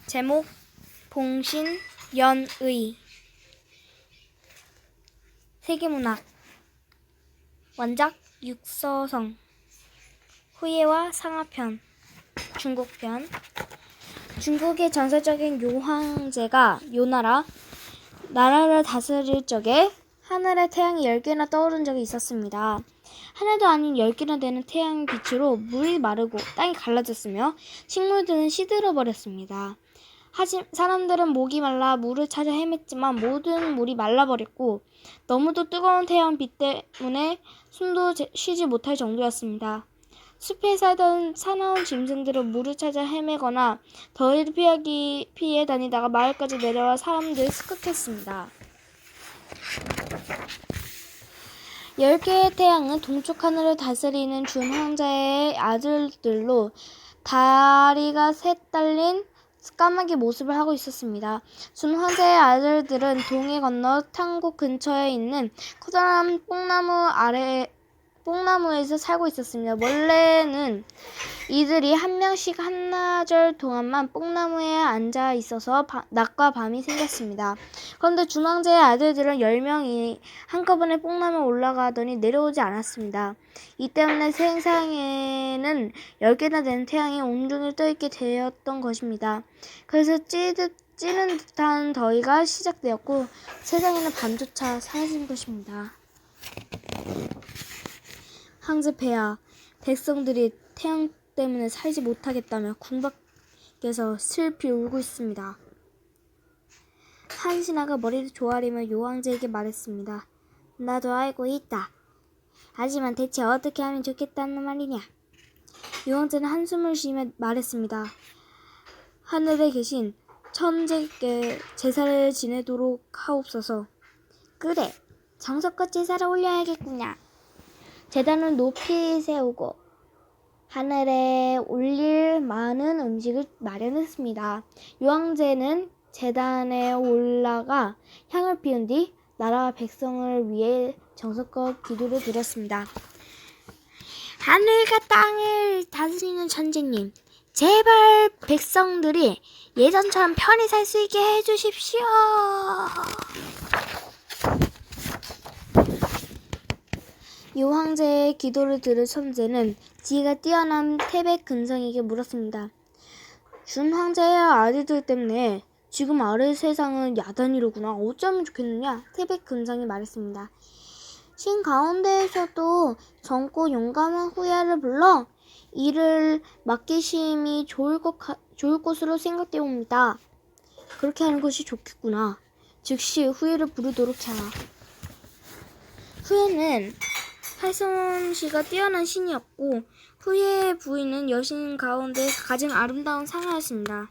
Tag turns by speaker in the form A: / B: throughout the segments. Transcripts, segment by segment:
A: 제목 봉신 연의. 세계문학. 원작 육서성. 후예와 상하편. 중국편. 중국의 전설적인 요황제가 나라를 다스릴 적에 하늘에 태양이 10개나 떠오른 적이 있었습니다. 하나도 아닌 10개나 되는 태양 빛으로 물이 마르고 땅이 갈라졌으며 식물들은 시들어버렸습니다. 사람들은 목이 말라 물을 찾아 헤맸지만 모든 물이 말라버렸고 너무도 뜨거운 태양빛 때문에 숨도 쉬지 못할 정도였습니다. 숲에 살던 사나운 짐승들은 물을 찾아 헤매거나 더위를 피해 다니다가 마을까지 내려와 사람들을 습격했습니다. 10개의 태양은 동쪽 하늘을 다스리는 준황자의 아들들로 다리가 셋 달린 까마귀 모습을 하고 있었습니다. 준황자의 아들들은 동해 건너 탄곡 근처에 있는 커다란 뽕나무에서 살고 있었습니다. 원래는 이들이 한 명씩 한나절 동안만 뽕나무에 앉아 있어서 낮과 밤이 생겼습니다. 그런데 준황제의 아들들은 10명이 한꺼번에 뽕나무에 올라가더니 내려오지 않았습니다. 이 때문에 세상에는 10개나 되는 태양이 온종일 떠있게 되었던 것입니다. 그래서 찌는 듯한 더위가 시작되었고 세상에는 밤조차 사라진 것입니다. 황제폐하, 백성들이 태양 때문에 살지 못하겠다며 궁 밖에서 슬피 울고 있습니다. 한 신하가 머리를 조아리며 요황제에게 말했습니다. 나도 알고 있다. 하지만 대체 어떻게 하면 좋겠다는 말이냐? 요황제는 한숨을 쉬며 말했습니다. 하늘에 계신 천재께 제사를 지내도록 하옵소서. 그래, 정성껏 제사를 올려야겠구나. 제단을 높이 세우고 하늘에 올릴 많은 음식을 마련했습니다. 요황제는 제단에 올라가 향을 피운 뒤 나라와 백성을 위해 정성껏 기도를 드렸습니다. 하늘과 땅을 다스리는 천재님, 제발 백성들이 예전처럼 편히 살 수 있게 해주십시오. 요황제의 기도를 들은 천재는 지혜가 뛰어난 태백근성에게 물었습니다. 준황제의 아들들 때문에 지금 아래 세상은 야단이로구나. 어쩌면 좋겠느냐? 태백근성이 말했습니다. 신 가운데에서도 젊고 용감한 후예를 불러 일을 맡기심이 좋을 것으로 생각되옵니다. 그렇게 하는 것이 좋겠구나. 즉시 후예를 부르도록 하라. 후예는 팔솜씨가 뛰어난 신이었고 후예의 부인은 여신 가운데 가장 아름다운 상하였습니다.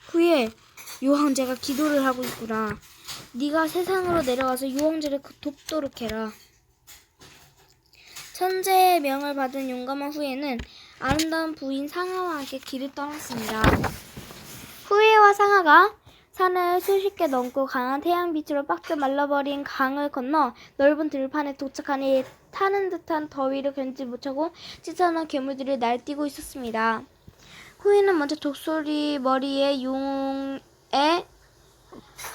A: 후예, 요황제가 기도를 하고 있구나. 네가 세상으로 내려와서 요황제를 돕도록 해라. 천재의 명을 받은 용감한 후예는 아름다운 부인 상하와 함께 길을 떠났습니다. 후예와 상하가 산을 수십 개 넘고 강한 태양빛으로 빡들 말라버린 강을 건너 넓은 들판에 도착하니 타는 듯한 더위를 견디지 못하고 찢어난 괴물들이 날뛰고 있었습니다. 후예는 먼저 독수리 머리에 용의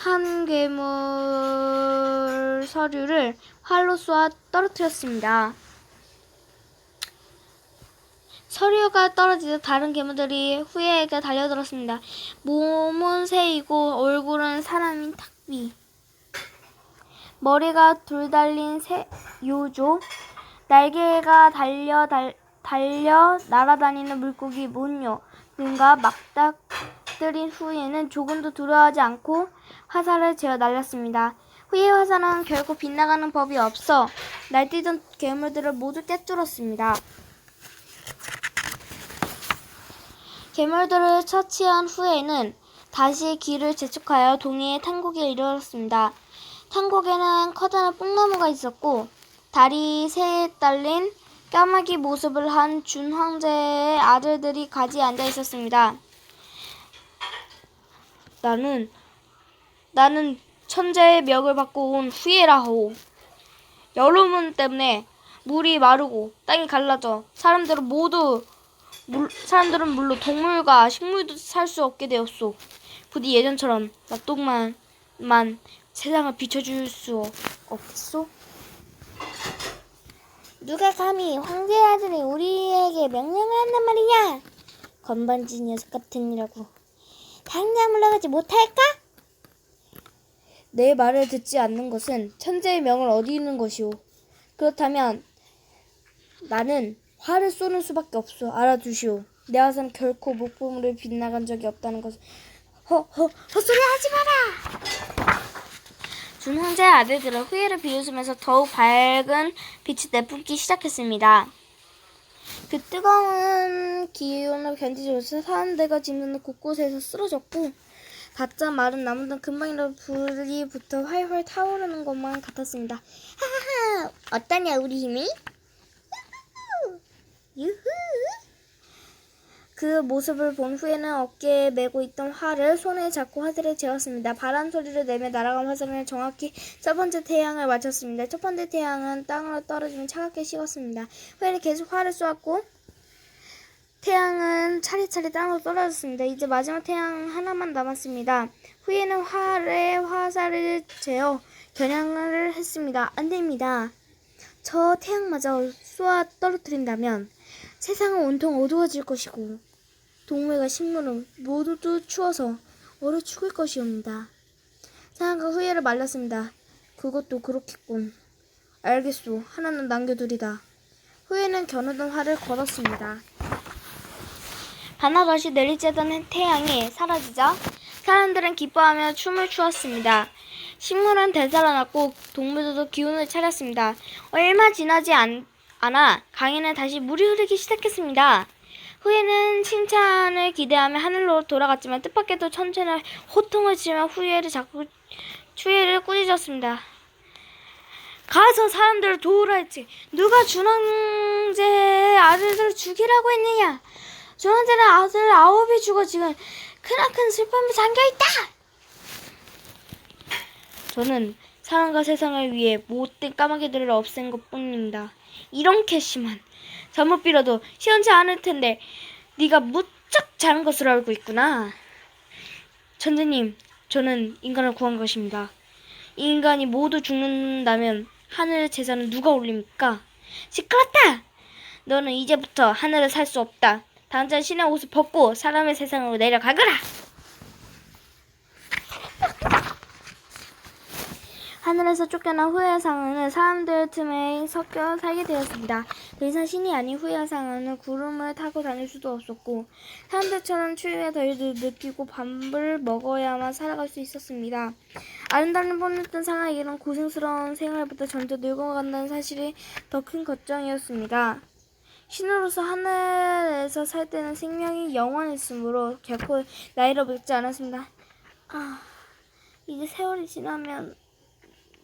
A: 한 괴물 서류를 활로 쏘아 떨어뜨렸습니다. 서류가 떨어지자 다른 괴물들이 후예에게 달려들었습니다. 몸은 새이고 얼굴은 사람인 탁비, 머리가 둘 달린 요조, 날개가 달려 날아다니는 물고기 문요 등과 맞닥뜨린 후예는 조금도 두려워하지 않고 화살을 제어 날렸습니다. 후예 화살은 결코 빗나가는 법이 없어 날뛰던 괴물들을 모두 꿰뚫었습니다. 괴물들을 처치한 후에는 다시 길을 재촉하여 동해의 탄곡에 이르렀습니다. 탄곡에는 커다란 뽕나무가 있었고 다리 셋 달린 까마귀 모습을 한 준황제의 아들들이 가지에 앉아 있었습니다. 나는 천재의 멱을 받고 온 후예라오. 여러분 때문에 물이 마르고 땅이 갈라져 사람들은 모두 사람들은 물론 동물과 식물도 살 수 없게 되었소. 부디 예전처럼 낙동만 세상을 비춰줄 수 없겠소?
B: 누가 감히 황제의 아들이 우리에게 명령을 한단 말이냐? 건반지 녀석 같으니라고. 당장 물러가지 못할까?
A: 내 말을 듣지 않는 것은 천재의 명을 어기는 것이오. 그렇다면 나는 화를 쏘는 수밖에 없소. 알아두시오. 내 화살은 결코 목숨으로 빗나간 적이 없다는 것을. 헛소리 하지 마라! 준 황제의 아들들은 후예를 비웃으면서 더욱 밝은 빛이 내뿜기 시작했습니다. 그 뜨거운 기운을 견디지 못해 사람들과 짐승들 곳곳에서 쓰러졌고 가짜 마른 나무는 금방이라도 불이 붙어 활활 타오르는 것만 같았습니다.
B: 하하하, 어떠냐 우리 힘이? 유후.
A: 그 모습을 본 후에는 어깨에 메고 있던 활을 손에 잡고 하늘에 재었습니다. 바람 소리를 내며 날아간 화살은 정확히 첫 번째 태양을 맞췄습니다. 첫 번째 태양은 땅으로 떨어지며 차갑게 식었습니다. 후에는 계속 활을 쏘았고 태양은 차례차례 땅으로 떨어졌습니다. 이제 마지막 태양 하나만 남았습니다. 후에는 활에 화살을 재어 겨냥을 했습니다. 안 됩니다. 저 태양마저 쏘아 떨어뜨린다면 세상은 온통 어두워질 것이고 동물과 식물은 모두 추워서 얼어 죽을 것이옵니다. 사랑과 후회를 말렸습니다. 그것도 그렇겠군. 알겠소. 하나는 남겨두리다. 후회는 겨누던 활을 걸었습니다. 반나절씩 내리쬐던 태양이 사라지자 사람들은 기뻐하며 춤을 추었습니다. 식물은 되살아났고 동물들도 기운을 차렸습니다. 얼마 지나지 않아 강에는 다시 물이 흐르기 시작했습니다. 후예는 칭찬을 기대하며 하늘로 돌아갔지만 뜻밖에도 천천히 호통을 치며 후예를 잡고 추예를 꾸짖었습니다. 가서 사람들을 도우라 했지. 누가 준왕제의 아들들을 죽이라고 했느냐? 준왕제는 아들 9이 죽어 지금 크나큰 슬픔에 잠겨있다. 저는 사람과 세상을 위해 못된 까마귀들을 없앤 것뿐입니다. 이런 괘씸한 잘못 빌어도 시원치 않을 텐데 네가 무척 잘한 것으로 알고 있구나. 천재님, 저는 인간을 구한 것입니다. 이 인간이 모두 죽는다면 하늘의 제사는 누가 올립니까? 시끄럽다! 너는 이제부터 하늘을 살 수 없다. 당장 신의 옷을 벗고 사람의 세상으로 내려가거라! 하늘에서 쫓겨난 후야 상어는 사람들 틈에 섞여 살게 되었습니다. 더 이상 신이 아닌 후야 상어는 구름을 타고 다닐 수도 없었고 사람들처럼 추위에 더위를 느끼고 밥을 먹어야만 살아갈 수 있었습니다. 아름다운 뻔했던 상어에게는 고생스러운 생활보다 점점 늙어간다는 사실이 더 큰 걱정이었습니다. 신으로서 하늘에서 살 때는 생명이 영원했으므로 결코 나이를 먹지 않았습니다. 이제 세월이 지나면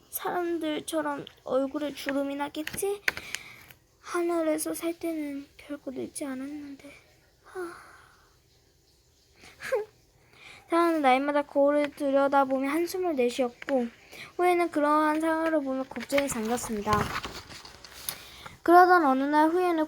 A: 사람들처럼 얼굴에 주름이 나겠지? 하늘에서 살 때는 결코 늙지 않았는데. 사람은 날마다 거울을 들여다보며 한숨을 내쉬었고 후에는 그러한 상황을 보며 걱정이 잠겼습니다. 그러던 어느 날 후에는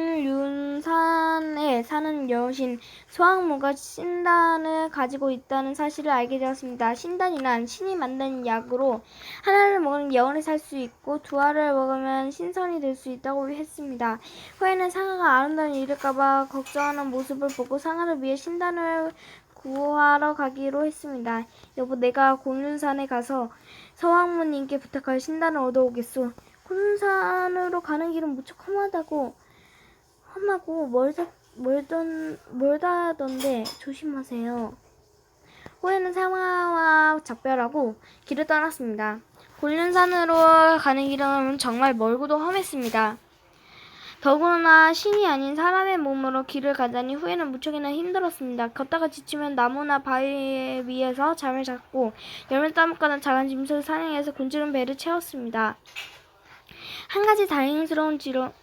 A: 곤륜산에 사는 여신 소학무가 신단을 가지고 있다는 사실을 알게 되었습니다. 신단이란 신이 만든 약으로 하나를 먹으면 영원히 살 수 있고 두 알을 먹으면 신선이 될 수 있다고 했습니다. 후에는 상아가 아름다운 잃을까봐 걱정하는 모습을 보고 상아를 위해 신단을 구하러 가기로 했습니다. 여보, 내가 곤륜산에 가서 서왕무님께 부탁하여 신단을 얻어오겠소. 곤륜산으로 가는 길은 무척 험하고 멀다던데 조심하세요. 후에는 상아와 작별하고 길을 떠났습니다. 곤륜산으로 가는 길은 정말 멀고도 험했습니다. 더구나 신이 아닌 사람의 몸으로 길을 가자니 후에는 무척이나 힘들었습니다. 걷다가 지치면 나무나 바위 위에서 잠을 잤고 열매 따먹거나 작은 짐승을 사냥해서 굶주린 배를 채웠습니다. 한 가지 다행스러운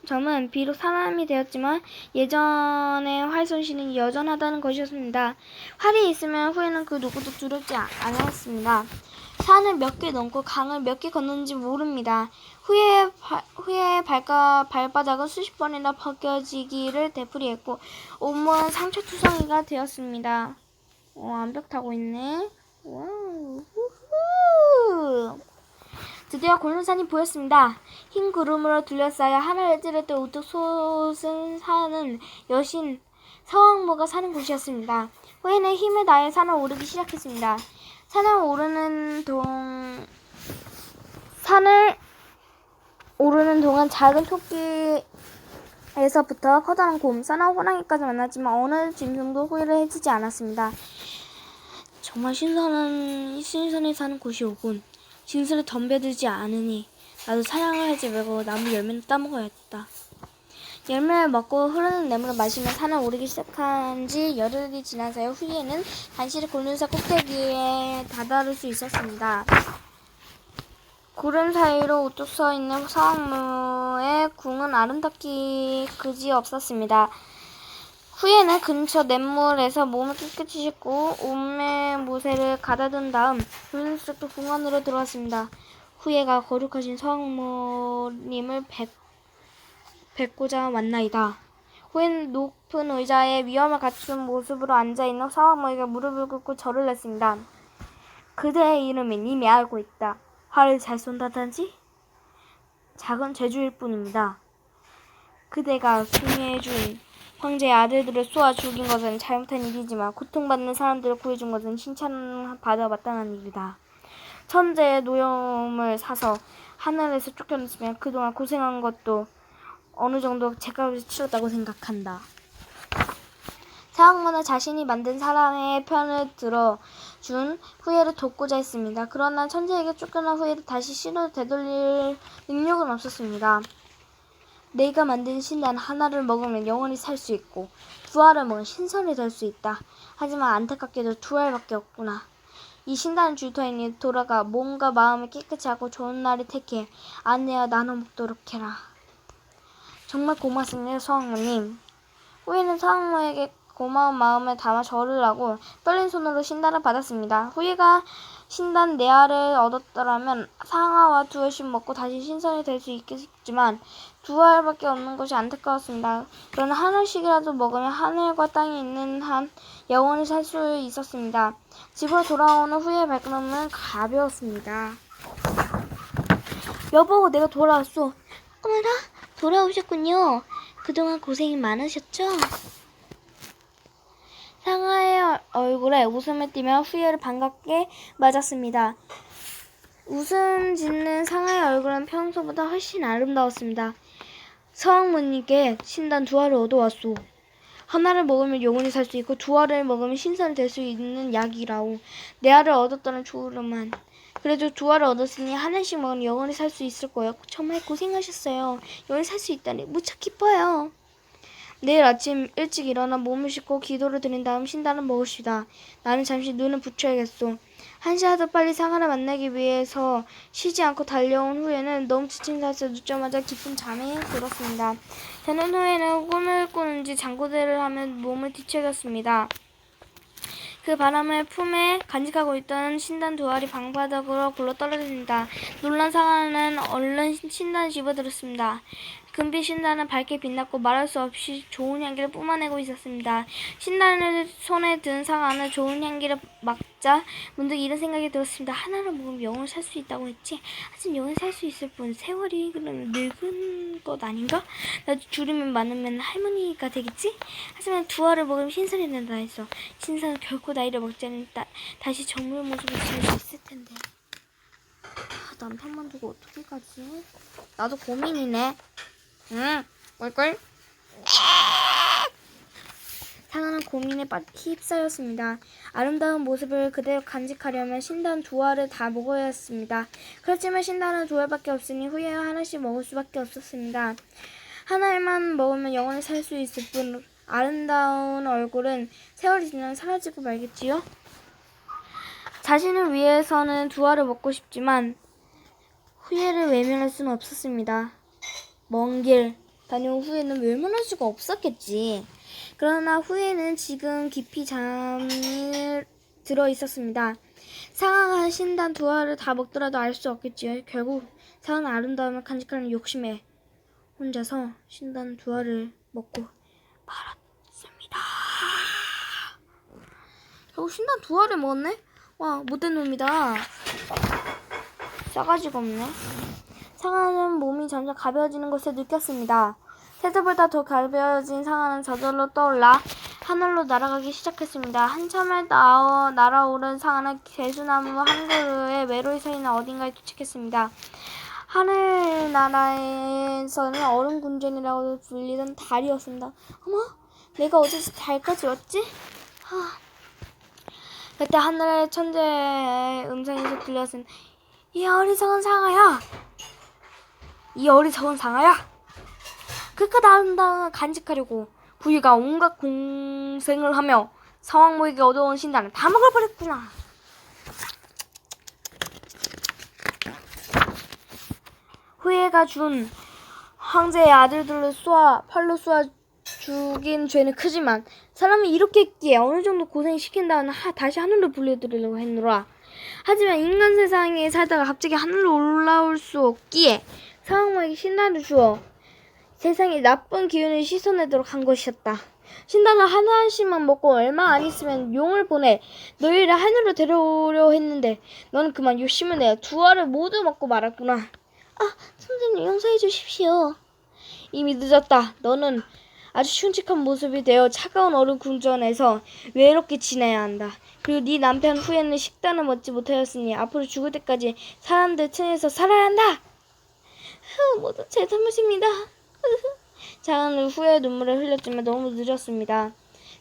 A: 점은 비록 사람이 되었지만 예전의 활 솜씨는 여전하다는 것이었습니다. 활이 있으면 후에는 그 누구도 두렵지 않았습니다. 산을 몇 개 넘고 강을 몇 개 건너는지 모릅니다. 후에 발바닥은 수십 번이나 벗겨지기를 되풀이했고 온몸은 상처투성이가 되었습니다. 암벽 타고 있네. 와우. 후후. 드디어 골룸산이 보였습니다. 흰 구름으로 둘러싸여 하늘을 찌를 때 우뚝 솟은 산은 여신 서왕모가 사는 곳이었습니다. 후에는 힘을 다해 산을 오르기 시작했습니다. 산을 오르는 동안 작은 토끼에서부터 커다란 곰, 싸나운 호랑이까지 만났지만 어느 짐승도 후회를 해주지 않았습니다. 정말 신선에 사는 곳이오군. 진술을 덤벼들지 않으니 나도 사냥을 하지 말고 나무 열매를 따먹어야겠다. 열매를 먹고 흐르는 냇물을 마시며 산을 오르기 시작한 지 열흘이 지나서야 후에는 간신히 골룸산 꼭대기에 다다를 수 있었습니다. 구름 사이로 우뚝 서 있는 서왕모의 궁은 아름답기 그지없었습니다. 후에는 근처 냇물에서 몸을 깨끗이 씻고 옷매 모세를 가다듬은 다음 불쑥 궁 안으로 들어왔습니다. 후에가 거룩하신 서왕모님을 뵙고자 왔나이다. 후에는 높은 의자에 위엄을 갖춘 모습으로 앉아있는 서왕모에게 무릎을 꿇고 절을 냈습니다. 그대의 이름은 이미 알고 있다. 활을 잘 쏜다든지 작은 재주일 뿐입니다. 그대가 승리해준 황제의 아들들을 쏘아 죽인 것은 잘못한 일이지만 고통받는 사람들을 구해준 것은 칭찬받아 마땅한 일이다. 천재의 노염을 사서 하늘에서 쫓겨났으면 그동안 고생한 것도 어느 정도 제값을 치렀다고 생각한다. 서왕모는 자신이 만든 사람의 편을 들어준 후예를 돕고자 했습니다. 그러나 천재에게 쫓겨난 후예를 다시 신으로 되돌릴 능력은 없었습니다. 내가 만든 신단 하나를 먹으면 영원히 살 수 있고 두 알을 먹으면 신선이 될 수 있다. 하지만 안타깝게도 두 알밖에 없구나. 이 신단을 줄터이니 돌아가 몸과 마음을 깨끗이 하고 좋은 날을 택해 아내와 나눠 먹도록 해라. 정말 고맙습니다, 서왕모님. 후예는 서왕모에게 고마운 마음을 담아 절을 하고 떨린 손으로 신단을 받았습니다. 후예가 신단 4알을 얻었더라면 상아와 2알씩 먹고 다시 신선이 될 수 있겠지만 2알밖에 없는 것이 안타까웠습니다. 그러나 한 알씩이라도 먹으면 하늘과 땅에 있는 한 영원히 살 수 있었습니다. 집으로 돌아오는 후의 발걸음은 가벼웠습니다. 여보, 내가 돌아왔어. 어머나, 돌아오셨군요. 그동안 고생이 많으셨죠? 상아의 얼굴에 웃음을 띠며 후예를 반갑게 맞았습니다. 웃음 짓는 상아의 얼굴은 평소보다 훨씬 아름다웠습니다. 서왕모님께 신단 2알을 얻어왔소. 하나를 먹으면 영원히 살 수 있고 2알을 먹으면 신선이 될 수 있는 약이라오. 4알을 얻었다는 좋으로만. 그래도 2알을 얻었으니 한 알씩 먹으면 영원히 살 수 있을 거예요. 정말 고생하셨어요. 영원히 살 수 있다니 무척 기뻐요. 내일 아침 일찍 일어나 몸을 씻고 기도를 드린 다음 신단을 먹읍시다. 나는 잠시 눈을 붙여야겠소. 한시라도 빨리 상아를 만나기 위해서 쉬지 않고 달려온 후에는 너무 지친 상태에서 눕자마자 깊은 잠에 들었습니다. 자는 후에는 꿈을 꾸는지 장구대를 하며 몸을 뒤척였습니다. 그 바람을 품에 간직하고 있던 신단 2알이 방바닥으로 굴러 떨어집니다. 놀란 상아는 얼른 신단을 집어들었습니다. 금빛 신단은 밝게 빛났고 말할 수 없이 좋은 향기를 뿜어내고 있었습니다. 신단을 손에 든 상아는 좋은 향기를 맡자 문득 이런 생각이 들었습니다. 하나를 먹으면 영원히 살 수 있다고 했지? 하지만 영원히 살 수 있을 뿐 세월이 그러면 늙은 것 아닌가? 나도 주름이 많으면 할머니가 되겠지? 하지만 2알을 먹으면 신선이 된다 했어. 신선은 결코 나이를 먹지 않으면 다시 정물 모습을 지을 수 있을 텐데. 남편만 두고 어떻게 가지? 나도 고민이네. 응, 꿀꿀. 상아는 고민에 휩싸였습니다. 아름다운 모습을 그대로 간직하려면 신단 2알을 다 먹어야 했습니다. 그렇지만 신단은 2알밖에 없으니 후에 하나씩 먹을 수밖에 없었습니다. 한 알만 먹으면 영원히 살 수 있을 뿐 아름다운 얼굴은 세월이 지나면 사라지고 말겠지요? 자신을 위해서는 2알을 먹고 싶지만 후회를 외면할 수는 없었습니다. 먼 길 다녀온 후에는 외면할 수가 없었겠지. 그러나 후에는 지금 깊이 잠이 들어 있었습니다. 상아가 신단 두 알을 다 먹더라도 알 수 없겠지요. 결국 상아는 아름다움을 간직하는 욕심에 혼자서 신단 두 알을 먹고 말았습니다. 결국 신단 두 알을 먹었네? 와, 못된 놈이다. 싸가지가 없네. 상아는 몸이 점점 가벼워지는 것을 느꼈습니다. 새들보다 더 가벼워진 상아는 저절로 떠올라 하늘로 날아가기 시작했습니다. 한참을 날아오른 상아는 개수나무 한 그루에 외로이 서 있는 어딘가에 도착했습니다. 하늘나라에서는 얼음 궁전이라고 불리던 달이었습니다. 어머, 내가 어제 달까지 왔지? 그때 하늘의 천재의 음성에서 들렸습니다. 이 어리석은 상아야! 그깟 아름다움을 간직하려고 부위가 온갖 공생을 하며 사왕모에게 얻어온 신단을 다 먹어버렸구나. 후예가 준 황제의 아들들을 팔로 쏘아 죽인 죄는 크지만 사람이 이렇게 했기에 어느 정도 고생시킨 다음에 다시 하늘로 불려드리려고 했노라. 하지만 인간 세상에 살다가 갑자기 하늘로 올라올 수 없기에 사왕모에게 신단을 주어 세상에 나쁜 기운을 씻어내도록 한 것이었다. 신단을 하나씩만 먹고 얼마 안 있으면 용을 보내 너희를 하늘로 데려오려 했는데 너는 그만 욕심을 내어 두 알을 모두 먹고 말았구나. 선생님 용서해 주십시오. 이미 늦었다. 너는 아주 흉측한 모습이 되어 차가운 얼음 궁전에서 외롭게 지내야 한다. 그리고 네 남편 후에는 식단을 먹지 못하였으니 앞으로 죽을 때까지 사람들 틈에서 살아야 한다. 모두 제 잘못입니다. 상아는 후에 눈물을 흘렸지만 너무 늦었습니다.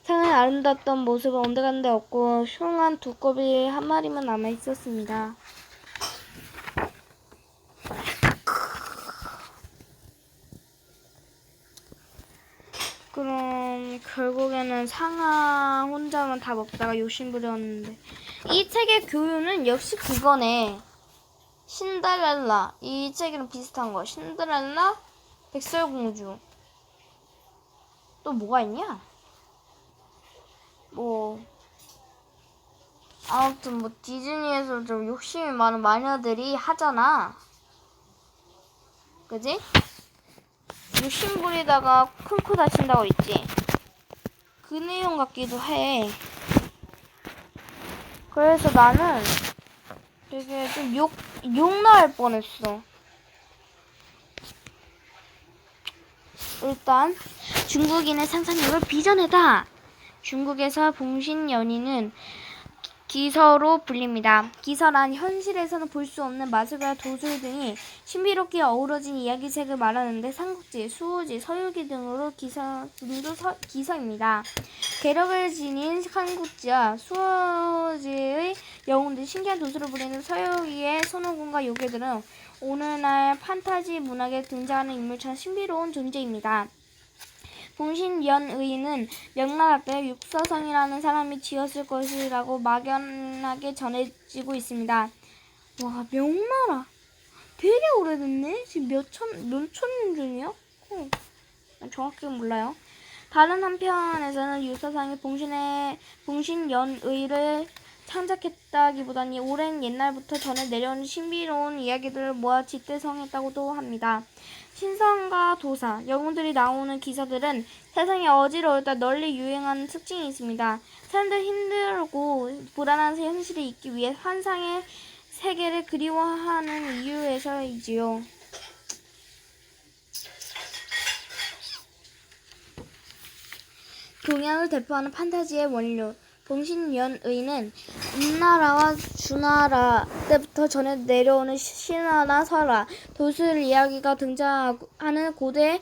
A: 상아의 아름다웠던 모습은 온데간데 없고 흉한 두꺼비 한 마리만 남아 있었습니다. 그럼 결국에는 상아 혼자만 다 먹다가 욕심부렸는데 이 책의 교훈은 역시 그거네. 신데렐라, 이 책이랑 비슷한 거. 신데렐라, 백설공주. 또 뭐가 있냐? 아무튼 디즈니에서 좀 욕심이 많은 마녀들이 하잖아. 그지? 욕심 부리다가 큰 코 다친다고 있지. 그 내용 같기도 해. 그래서 나는 되게 좀 욕 나올 뻔했어. 일단 중국인의 상상력을 빚어내다. 중국에서 봉신연희는 기서로 불립니다. 기서란 현실에서는 볼 수 없는 마술과 도술 등이 신비롭게 어우러진 이야기책을 말하는데 삼국지, 수호지, 서유기 등으로 기서입니다. 괴력을 지닌 삼국지와 수호지의 영웅들, 신기한 도술을 부리는 서유기의 손오공과 요괴들은 오늘날 판타지 문학에 등장하는 인물처럼 신비로운 존재입니다. 봉신연의는 명나라 때 육서성이라는 사람이 지었을 것이라고 막연하게 전해지고 있습니다. 와, 명나라 되게 오래됐네. 지금 몇 천 년 전이야? 정확히 몰라요. 다른 한편에서는 육서성이 봉신연의를 창작했다기보다는 오랜 옛날부터 전해 내려온 신비로운 이야기들을 모아 집대성했다고도 합니다. 신성과 도사, 영웅들이 나오는 기사들은 세상에 어지러울 때 널리 유행하는 특징이 있습니다. 사람들 힘들고 불안한 현실에 있기 위해 환상의 세계를 그리워하는 이유에서이지요. 동양을 대표하는 판타지의 원료, 봉신연의는 임나라와 주나라 때부터 전해 내려오는 신화나 설화, 도술 이야기가 등장하는 고대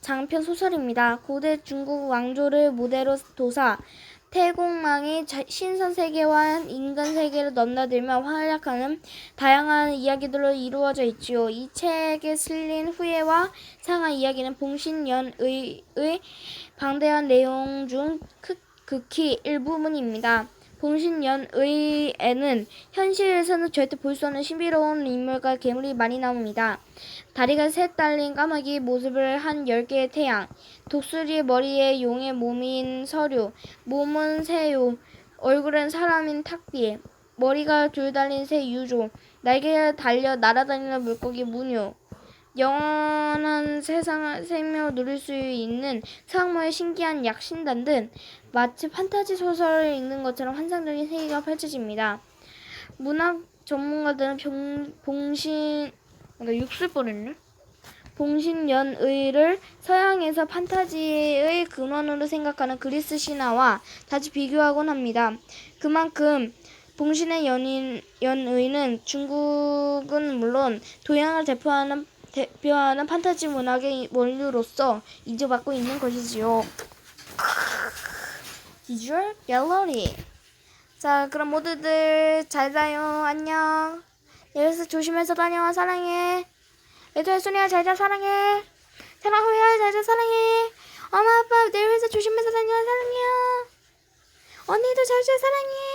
A: 장편 소설입니다. 고대 중국 왕조를 모델로 도사, 태공망이 신선세계와 인간세계를 넘나들며 활약하는 다양한 이야기들로 이루어져 있지요. 이 책에 실린 후예와 상하 이야기는 봉신연의의 방대한 내용 중 극히 일부분입니다. 봉신연의에는 현실에서는 절대 볼 수 없는 신비로운 인물과 괴물이 많이 나옵니다. 다리가 셋 달린 까마귀 모습을 한 10개의 태양, 독수리 머리에 용의 몸인 서류, 몸은 새요, 얼굴은 사람인 탁비, 머리가 둘 달린 새 유조, 날개가 달려 날아다니는 물고기 문요, 영원한 생명을 누릴 수 있는 사악모의 신기한 약신단 등 마치 판타지 소설을 읽는 것처럼 환상적인 세계가 펼쳐집니다. 문학 전문가들은 봉신연의를 서양에서 판타지의 근원으로 생각하는 그리스 신화와 자주 비교하곤 합니다. 그만큼 봉신의 연의는 중국은 물론 동양을 대표하는 판타지 문학의 원류로서 인정받고 있는 것이지요. 비주얼 갤러리. 자, 그럼 모두들 잘 자요. 안녕. 내일서 조심해서 다녀와. 사랑해. 얘들아, 순이야, 잘자. 사랑해. 사랑해요. 잘자. 사랑해. 엄마 아빠 내일 회사 조심해서 다녀와. 사랑해요. 언니도 잘자. 사랑해.